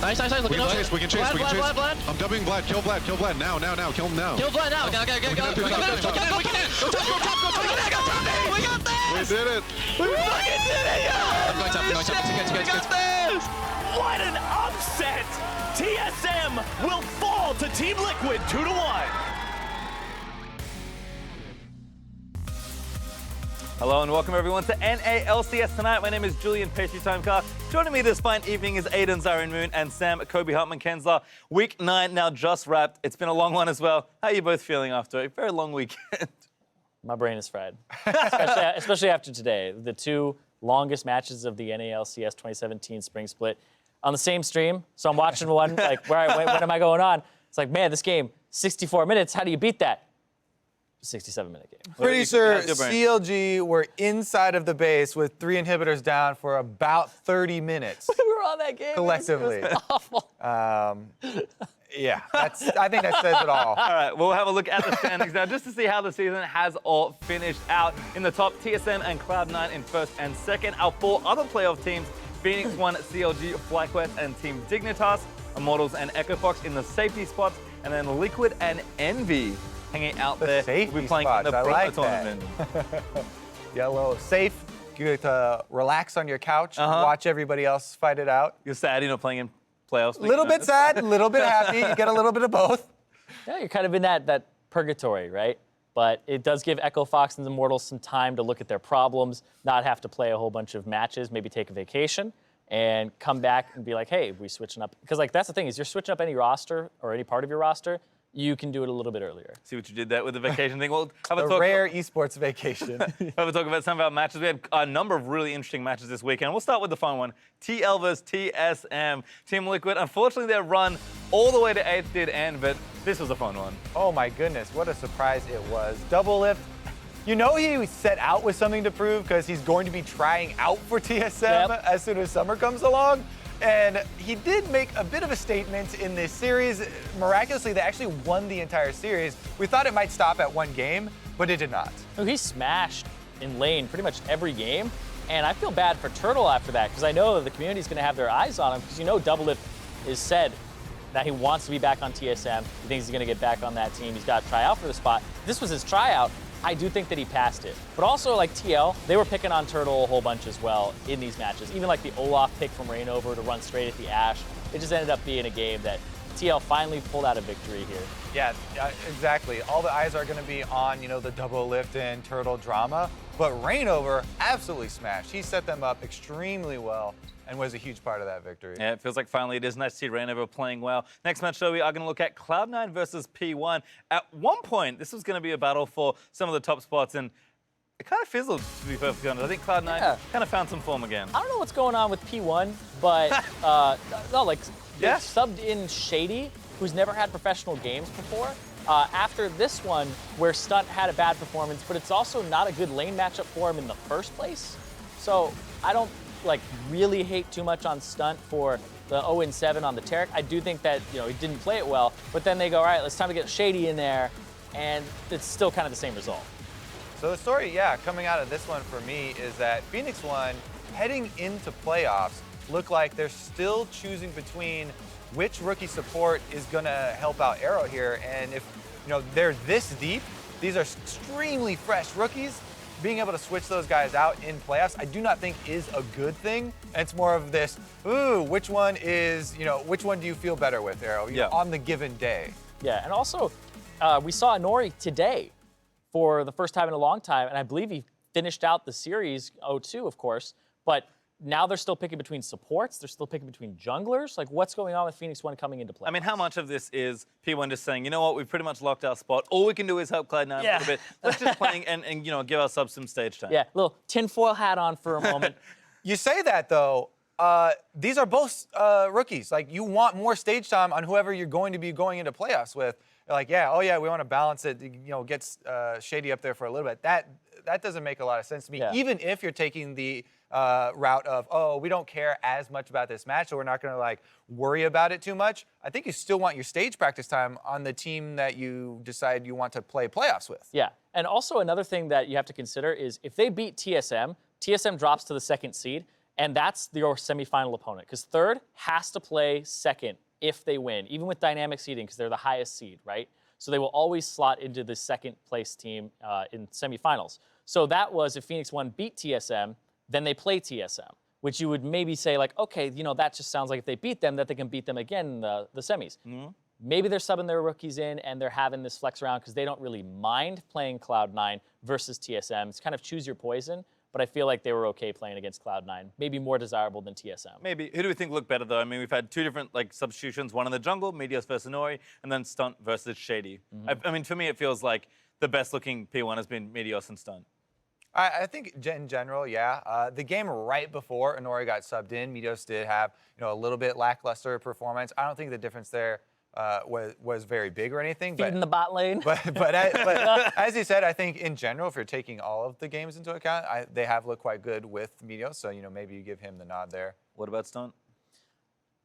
Nice. We can chase. Vlad. I'm dubbing Vlad. Kill Vlad. Now. Kill him now. Kill Vlad now. Go. We got this. We did it. We fucking did it, yo. I'm going top. We got this. What an upset! TSM will fall to Team Liquid 2-1. Hello and welcome everyone to NA LCS Tonight. My name is Julian Pastry Timecar. Joining me this fine evening is Aiden Zarin Moon and Sam Kobe Hartman Kensler. Week 9 now just wrapped. It's been a long one as well. How are you both feeling after a very long weekend? My brain is fried, especially after today. The two longest matches of the NA LCS 2017 Spring Split on the same stream. So I'm watching one, like, when am I going on? It's like, man, this game, 64 minutes. How do you beat that? 67-minute game. Pretty sure CLG were inside of the base with 3 inhibitors down for about 30 minutes. We were on that game. Collectively. It was awful. Yeah, I think that says it all. All right, we'll have a look at the standings now just to see how the season has all finished out. In the top, TSM and Cloud9 in first and second. Our 4 other playoff teams, Phoenix 1, CLG, FlyQuest, and Team Dignitas. Immortals and Echo Fox in the safety spots. And then Liquid and Envy hanging out there. Safety We're playing spots. in the I Pro like tournament. Yellow, safe. You get to relax on your couch, watch everybody else fight it out. You're sad you're not playing in playoffs. A little bit sad, a little bit happy. You get a little bit of both. Yeah, you're kind of in that purgatory, right? But it does give Echo Fox and the Immortals some time to look at their problems, not have to play a whole bunch of matches, maybe take a vacation, and come back and be like, hey, we switching up. Because like that's the thing is you're switching up any roster or any part of your roster, you can do it a little bit earlier. See what you did there with the vacation thing? Well, have a The talk rare esports vacation. have a talk about some of our matches. We had a number of really interesting matches this weekend. We'll start with the fun one. TL versus TSM. Team Liquid, unfortunately their run all the way to 8th did end, but this was a fun one. Oh my goodness, what a surprise it was. Double lift. You know he set out with something to prove because he's going to be trying out for TSM as soon as summer comes along. And he did make a bit of a statement in this series. Miraculously, they actually won the entire series. We thought it might stop at 1 game, but it did not. Oh, he smashed in lane pretty much every game. And I feel bad for Turtle after that because I know the community's going to have their eyes on him because you know Doublelift is said that he wants to be back on TSM. He thinks he's going to get back on that team. He's got to try out for the spot. This was his tryout. I do think that he passed it. But also, like TL, they were picking on Turtle a whole bunch as well in these matches. Even like the Olaf pick from Rainover to run straight at the Ashe. It just ended up being a game that TL finally pulled out a victory here. Yeah, exactly. All the eyes are going to be on, the double lift and Turtle drama. But Rainover absolutely smashed. He set them up extremely well and was a huge part of that victory. Yeah, it feels like finally it is nice to see Rainover playing well. Next match, though, we are going to look at Cloud9 versus P1. At one point, this was going to be a battle for some of the top spots, and it kind of fizzled, to be perfectly honest. I think Cloud9 kind of found some form again. I don't know what's going on with P1, but they subbed in Shady, who's never had professional games before. After this one, where Stunt had a bad performance, but it's also not a good lane matchup for him in the first place. So I don't really hate too much on Stunt for the 0-7 on the Taric. I do think that he didn't play it well, but then they go, all right, it's time to get Shady in there, and it's still kind of the same result. So the story, coming out of this one for me is that Phoenix 1, heading into playoffs, look like they're still choosing between which rookie support is going to help out Arrow here, and if they're this deep, these are extremely fresh rookies. Being able to switch those guys out in playoffs, I do not think is a good thing. It's more of this, which one do you feel better with, Arrow, on the given day? Yeah, and also, we saw Nori today for the first time in a long time, and I believe he finished out the series 0-2, of course, but now they're still picking between supports, they're still picking between junglers. Like, what's going on with Phoenix 1 coming into play? I mean, how much of this is P1 just saying, you know what, we've pretty much locked our spot. All we can do is help Cloud9 a little bit. Let's just playing and give our subs some stage time. Yeah, little tinfoil hat on for a moment. You say that, though. These are both rookies. Like, you want more stage time on whoever you're going to be going into playoffs with. You're like, we want to balance it, get Shady up there for a little bit. That doesn't make a lot of sense to me, even if you're taking the route of, we don't care as much about this match, so we're not going to worry about it too much. I think you still want your stage practice time on the team that you decide you want to play playoffs with. Yeah, and also another thing that you have to consider is if they beat TSM, TSM drops to the 2nd seed, And that's your semifinal opponent, because third has to play second if they win, even with dynamic seeding, because they're the highest seed, right? So they will always slot into the second place team in semifinals. So that was if Phoenix One beat TSM, then they play TSM, which you would maybe say like, okay, that just sounds like if they beat them, that they can beat them again in the semis. Maybe they're subbing their rookies in and they're having this flex around because they don't really mind playing Cloud9 versus TSM. It's kind of choose your poison. But I feel like they were okay playing against Cloud9. Maybe more desirable than TSM. Maybe. Who do we think looked better, though? I mean, we've had two different substitutions, one in the jungle, Meteos versus Nori, and then Stunt versus Shady. I mean, for me, it feels like the best-looking P1 has been Meteos and Stunt. I think in general, yeah. The game right before Nori got subbed in, Meteos did have a little bit lackluster performance. I don't think the difference there was very big or anything. Feeding the bot lane. But as you said, I think in general, if you're taking all of the games into account, they have looked quite good with Meteos. So maybe you give him the nod there. What about Stunt?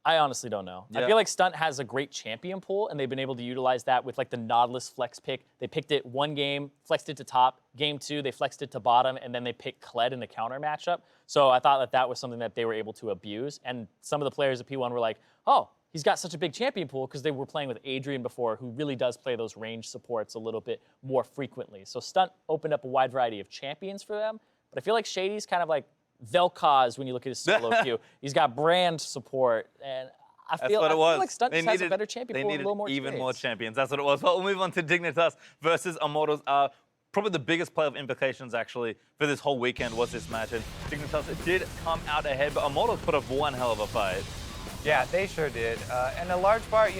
I honestly don't know. Yeah. I feel like Stunt has a great champion pool, and they've been able to utilize that with like the Nautilus flex pick. They picked it one game, flexed it to top. Game 2, they flexed it to bottom, and then they picked Kled in the counter matchup. So I thought that was something that they were able to abuse. And some of the players at P1 were like, oh, he's got such a big champion pool, because they were playing with Adrian before, who really does play those range supports a little bit more frequently. So Stunt opened up a wide variety of champions for them. But I feel like Shady's kind of like Vel'Koz when you look at his solo queue. He's got brand support, and I feel like Stunt just has a better champion pool and a little more even experience. more champions. That's what it was. Well, we'll move on to Dignitas versus Immortals. Probably the biggest playoff implications, actually, for this whole weekend was this match. And Dignitas did come out ahead, but Immortals put up one hell of a fight. Yeah, they sure did. And a large part,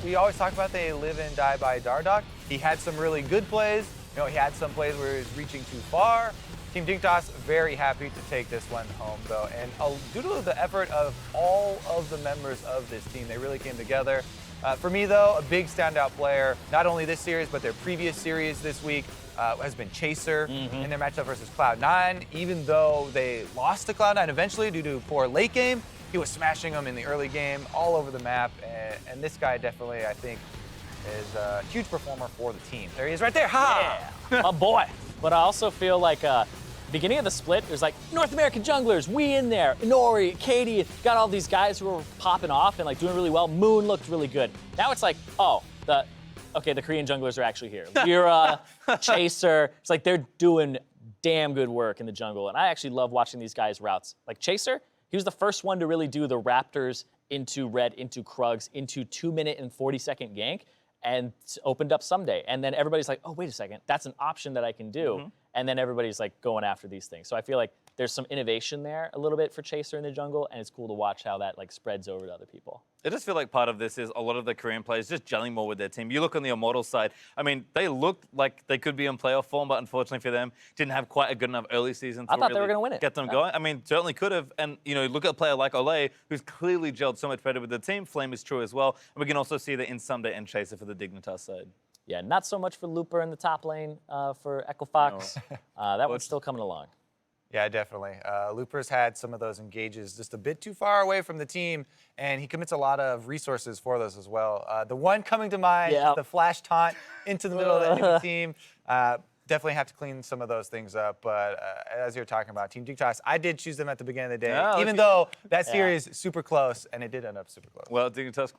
we always talk about they live and die by Dardoch. He had some really good plays. He had some plays where he was reaching too far. Team Dignitas very happy to take this one home, though. And due to the effort of all of the members of this team, they really came together. For me, though, a big standout player, not only this series, but their previous series this week, has been Chaser in their matchup versus Cloud9. Even though they lost to Cloud9 eventually due to poor late game, he was smashing them in the early game all over the map. And this guy definitely, I think, is a huge performer for the team. There he is right there. Ha! Yeah, my boy. But I also feel like beginning of the split, it was like North American junglers, we in there. Nori, Katie, got all these guys who were popping off and like doing really well. Moon looked really good. Now it's like, the Korean junglers are actually here. Lyra, Chaser. It's like they're doing damn good work in the jungle. And I actually love watching these guys' routes. Like Chaser, he was the first one to really do the Raptors into red, into Krugs, into 2-minute and 40-second gank, and opened up someday. And then everybody's like, oh, wait a second, that's an option that I can do. And then everybody's like going after these things. So I feel like there's some innovation there a little bit for Chaser in the jungle, and it's cool to watch how that like spreads over to other people. I just feel like part of this is a lot of the Korean players just gelling more with their team. You look on the Immortals side, I mean, they looked like they could be in playoff form, but unfortunately for them, didn't have quite a good enough early season to I thought they really were going to win it. Get them going. I mean, certainly could have. And, look at a player like Ole, who's clearly gelled so much better with the team. Flame is true as well. And we can also see that in Someday and Chaser for the Dignitas side. Yeah, not so much for Looper in the top lane for Equifox. No. That one's still coming along. Yeah, definitely. Looper's had some of those engages just a bit too far away from the team, and he commits a lot of resources for those as well. The one coming to mind is the flash taunt into the middle of the enemy team. Definitely have to clean some of those things up, but as you're talking about Team Dignitas, I did choose them at the beginning of the day, even though that series is super close, and it did end up super close. Well, Dignitas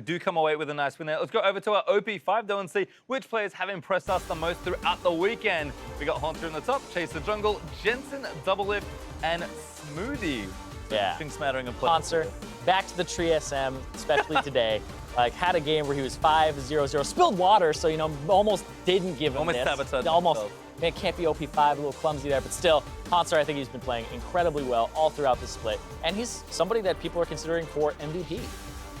do come away with a nice win there. Let's go over to our OP5 though and see which players have impressed us the most throughout the weekend. We got Haunter in the top, Chaser Jungle, Jensen, Double Lift, and Smoothie. Yeah. Things smattering of players. Haunter, back to the Tree SM, especially today. Like, had a game where he was 5-0-0, spilled water, so, almost didn't give him Almost this. sabotaged Almost. himself. Man, can't be OP5, a little clumsy there, but still, Haunter, I think he's been playing incredibly well all throughout the split, and he's somebody that people are considering for MVP.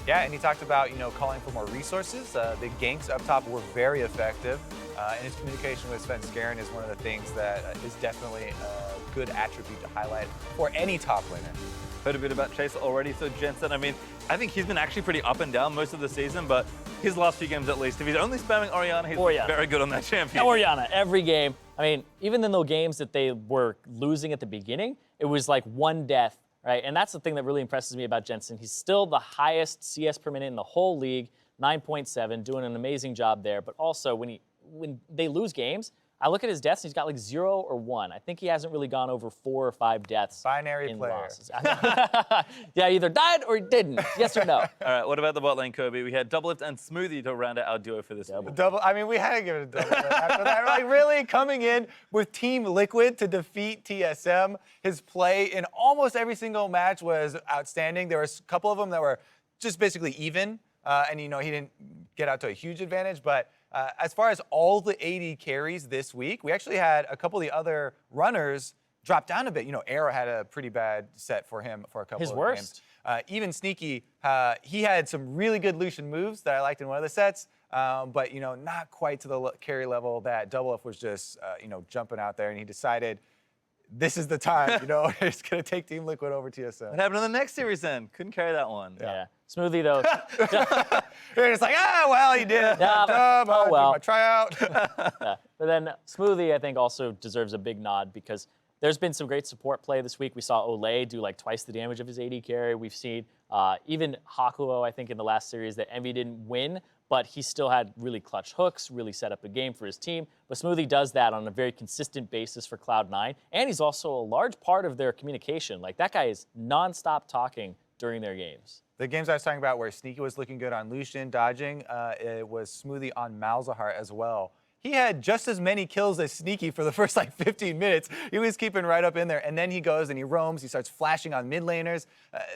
Yeah, and he talked about, calling for more resources. The ganks up top were very effective, and his communication with Sven Skaren is one of the things that is definitely a good attribute to highlight for any top laner. Heard a bit about Chaser already, so Jensen, I mean, I think he's been actually pretty up and down most of the season, but his last few games at least, if he's only spamming Orianna, he's very good on that champion. Orianna, every game. I mean, even in those games that they were losing at the beginning, it was like one death, right? And that's the thing that really impresses me about Jensen. He's still the highest CS per minute in the whole league, 9.7, doing an amazing job there. But also, when they lose games, I look at his deaths, he's got like 0 or 1. I think he hasn't really gone over 4 or 5 deaths. Binary in player. losses. Yeah, either died or didn't. Yes or no? All right, what about the bot lane, Kirby? We had Doublelift and Smoothie to round out our duo for this week. I mean, we had to give it a double after that. Like, really coming in with Team Liquid to defeat TSM. His play in almost every single match was outstanding. There was a couple of them that were just basically even, and he didn't get out to a huge advantage, but as far as all the AD carries this week, we actually had a couple of the other runners drop down a bit. Arrow had a pretty bad set for him for a couple His of worst. games. Even Sneaky, he had some really good Lucian moves that I liked in one of the sets, but not quite to the carry level that Doublelift was just jumping out there, and he decided this is the time. It's gonna take Team Liquid over TSM. What happened in the next series then? Couldn't carry that one. Yeah. Smoothie, though. They're just like, well, he did it. Yeah, oh, well. My tryout. Yeah. But then Smoothie, I think, also deserves a big nod because there's been some great support play this week. We saw Olay do like twice the damage of his AD carry. We've seen even Hakuo, I think, in the last series that Envy didn't win, but he still had really clutch hooks, really set up a game for his team. But Smoothie does that on a very consistent basis for Cloud9, and he's also a large part of their communication. Like, that guy is nonstop talking during their games. The games I was talking about where Sneaky was looking good on Lucian, dodging, it was Smoothie on Malzahar as well. He had just as many kills as Sneaky for the first 15 minutes. He was keeping right up in there, and then he goes and he roams, he starts flashing on mid laners.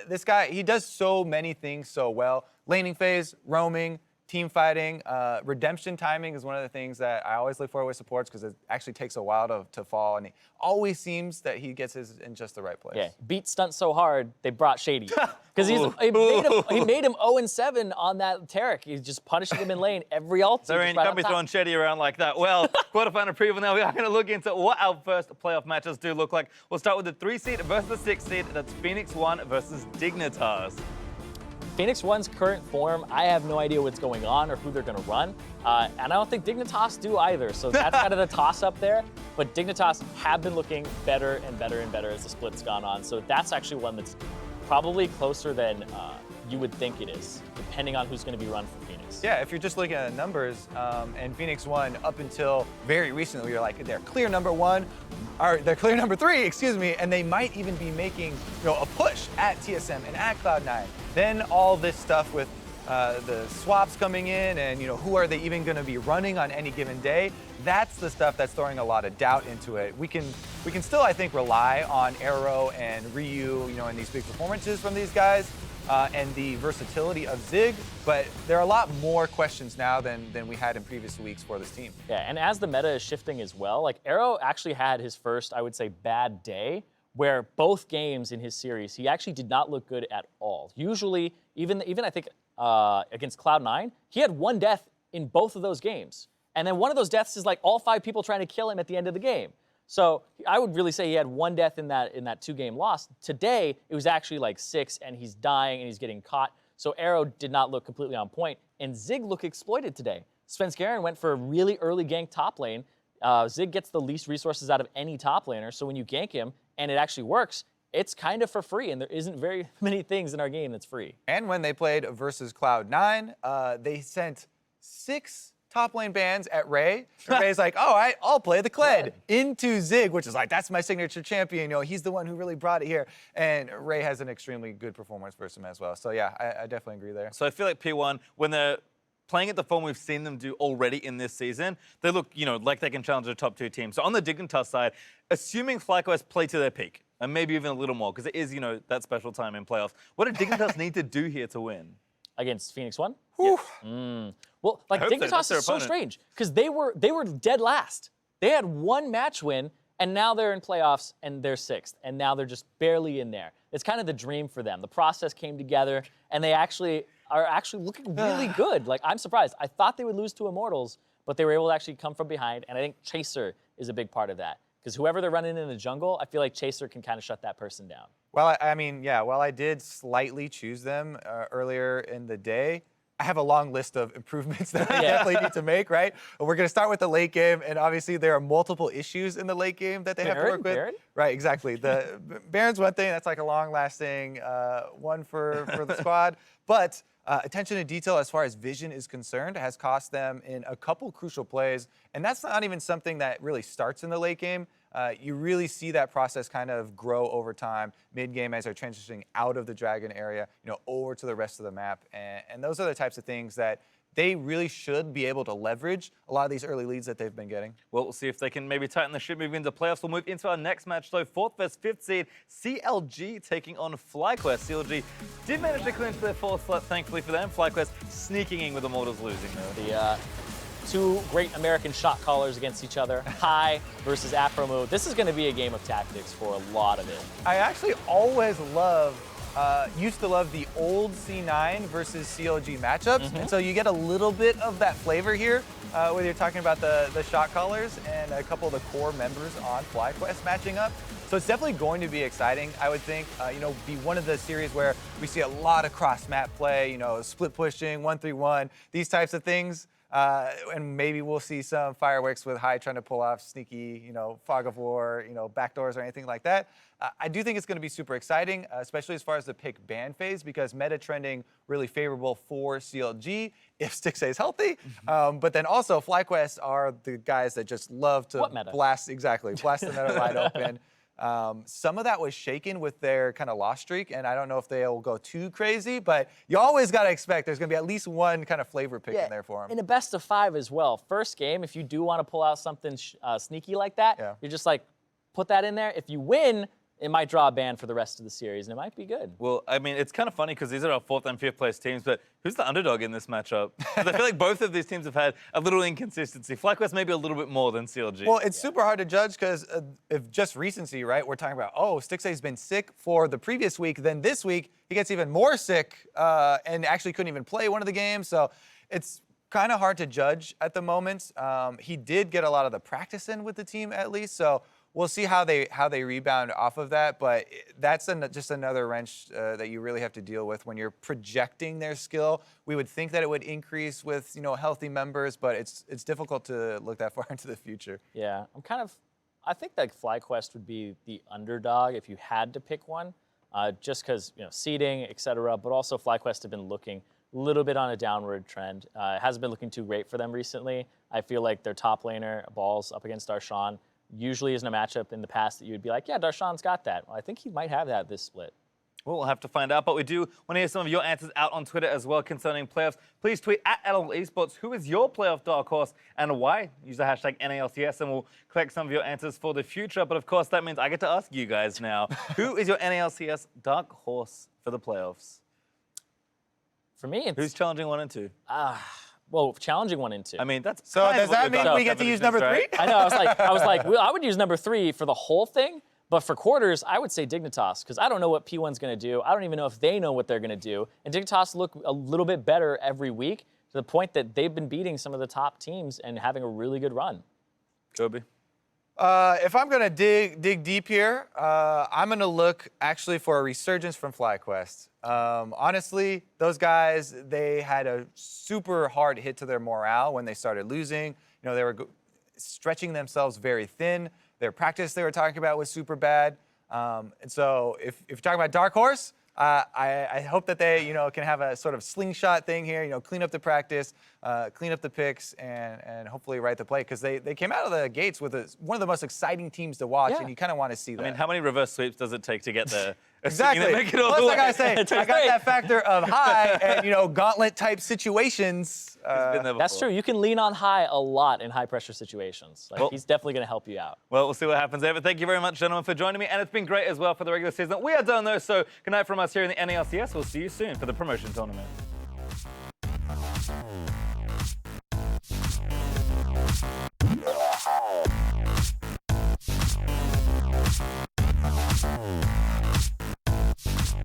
This guy, he does so many things so well. Laning phase, roaming, team fighting, redemption timing is one of the things that I always look for with supports because it actually takes a while to fall, and it always seems that he gets his in just the right place. Yeah, beat stunt so hard, they brought Shady. Because he made him 0-7 on that Taric. He's just punishing him in lane every ult. So, you can't be throwing Shady around like that. Well, quarterfinal preview now. We are going to look into what our first playoff matches do look like. We'll start with the 3 seed versus the 6 seed. That's Phoenix 1 versus Dignitas. Phoenix 1's current form, I have no idea what's going on or who they're going to run. And I don't think Dignitas do either. So that's kind of the toss-up there. But Dignitas have been looking better and better and better as the split's gone on. So that's actually one that's probably closer than you would think it is, depending on who's going to be run for Phoenix. Yeah, if you're just looking at the numbers, and Phoenix 1 up until very recently, you're like, they're clear number 1, or they're clear number 3, excuse me, and they might even be making a push at TSM and at Cloud9. Then all this stuff with the swaps coming in and who are they even going to be running on any given day, that's the stuff that's throwing a lot of doubt into it. We can still, I think, rely on Arrow and Ryu, and these big performances from these guys, and the versatility of Zig, but there are a lot more questions now than we had in previous weeks for this team. Yeah, and as the meta is shifting as well, like Arrow actually had his first, I would say, bad day, where both games in his series, he actually did not look good at all. Usually, even I think against Cloud9, he had 1 death in both of those games. And then one of those deaths is like all 5 people trying to kill him at the end of the game. So I would really say he had 1 death in that 2-game loss. Today, it was actually like 6, and he's dying and he's getting caught. So Arrow did not look completely on point. And Zig looked exploited today. Svenskeren went for a really early gank top lane. Zig gets the least resources out of any top laner. So when you gank him and it actually works, it's kind of for free. And there isn't very many things in our game that's free. And when they played versus Cloud9, they sent 6 top lane bans at Ray. And Ray's like, all right, I'll play the Kled into Zig, which is like, that's my signature champion. He's the one who really brought it here. And Ray has an extremely good performance versus him as well. So yeah, I definitely agree there. So I feel like P1, when they're playing at the form we've seen them do already in this season, they look, like they can challenge the top 2 teams. So on the Dignitas side, assuming FlyQuest play to their peak, and maybe even a little more, because it is, that special time in playoffs, what do Dignitas need to do here to win? Against Phoenix 1? Well, like Dignitas is so strange because they were dead last. They had 1 match win, and now they're in playoffs and they're 6th, and now they're just barely in there. It's kind of the dream for them. The process came together, and they are looking really good. Like, I'm surprised. I thought they would lose to Immortals, but they were able to actually come from behind, and I think Chaser is a big part of that. Because whoever they're running in the jungle, I feel like Chaser can kind of shut that person down. Well, I mean, yeah, while I did slightly choose them earlier in the day, I have a long list of improvements that they definitely need to make, right? We're going to start with the late game, and obviously there are multiple issues in the late game that they have to work with. Baron? Right, exactly. The Baron's one thing, that's like a long-lasting one for the squad, but attention to detail as far as vision is concerned has cost them in a couple crucial plays, and that's not even something that really starts in the late game. You really see that process kind of grow over time, mid-game as they're transitioning out of the Dragon area, over to the rest of the map, and those are the types of things that they really should be able to leverage a lot of these early leads that they've been getting. Well, we'll see if they can maybe tighten the ship moving into playoffs. We'll move into our next match, though. 4th vs 5th seed, CLG taking on FlyQuest. CLG did manage to clinch their 4th slot, thankfully for them. FlyQuest sneaking in with Immortals losing, though. The two great American shot callers against each other. High versus Afro move. This is going to be a game of tactics for a lot of it. I actually always used to love the old C9 versus CLG matchups, and so you get a little bit of that flavor here, whether you're talking about the shot callers and a couple of the core members on FlyQuest matching up. So it's definitely going to be exciting, I would think, be one of the series where we see a lot of cross-map play, split pushing, 1-3-1, these types of things. And maybe we'll see some fireworks with High trying to pull off sneaky, fog of war, backdoors or anything like that. I do think it's going to be super exciting, especially as far as the pick ban phase, because meta trending really favorable for CLG if Stick stays healthy. But then also FlyQuest are the guys that just love to blast the meta wide open. Some of that was shaken with their kind of loss streak, and I don't know if they'll go too crazy, but you always got to expect there's going to be at least one kind of flavor pick in there for them. In a best of 5 as well. First game, if you do want to pull out something sneaky like that, you're just like, put that in there. If you win, it might draw a ban for the rest of the series, and it might be good. Well, I mean, it's kind of funny because these are our 4th and 5th place teams, but who's the underdog in this matchup? Because I feel like both of these teams have had a little inconsistency. FlyQuest maybe a little bit more than CLG. Well, it's super hard to judge because if just recency, right? We're talking about, Stixay's been sick for the previous week, then this week he gets even more sick and actually couldn't even play one of the games. So it's kind of hard to judge at the moment. He did get a lot of the practice in with the team at least, so we'll see how they rebound off of that, but that's just another wrench that you really have to deal with when you're projecting their skill. We would think that it would increase with healthy members, but it's difficult to look that far into the future. Yeah, I think that FlyQuest would be the underdog if you had to pick one, just because seeding, etc. But also FlyQuest have been looking a little bit on a downward trend. It hasn't been looking too great for them recently. I feel like their top laner, Balls up against Darshan, usually isn't a matchup in the past that you would be like, yeah, Darshan's got that. Well, I think he might have that this split. Well, we'll have to find out, but we do want to hear some of your answers out on Twitter as well concerning playoffs. Please tweet at Esports. Who is your playoff dark horse and why? Use the hashtag NALCS and we'll collect some of your answers for the future. But of course, that means I get to ask you guys now. Who is your NALCS dark horse for the playoffs? For me, it's... Who's challenging 1 and 2? Well, challenging 1 and 2. I mean, that's so. Does that mean we get to use number 3? I know. I was like, well, I would use number 3 for the whole thing, but for quarters, I would say Dignitas because I don't know what P1's going to do. I don't even know if they know what they're going to do. And Dignitas look a little bit better every week to the point that they've been beating some of the top teams and having a really good run. Kobe. If I'm going to dig deep here, I'm going to look actually for a resurgence from FlyQuest. Honestly, those guys, they had a super hard hit to their morale when they started losing. They were stretching themselves very thin. Their practice they were talking about was super bad. And so if you're talking about Dark Horse, I hope that they, can have a sort of slingshot thing here, clean up the practice, clean up the picks, and hopefully right the play. Because they came out of the gates with one of the most exciting teams to watch, and you kind of want to see that. I mean, how many reverse sweeps does it take to get there? Exactly. Plus, like I say, I got that factor of High and, gauntlet-type situations. That's true. You can lean on High a lot in high-pressure situations. He's definitely going to help you out. Well, we'll see what happens there. But thank you very much, gentlemen, for joining me. And it's been great as well for the regular season. We are done, though. So good night from us here in the NALCS. We'll see you soon for the promotion tournament. Oh.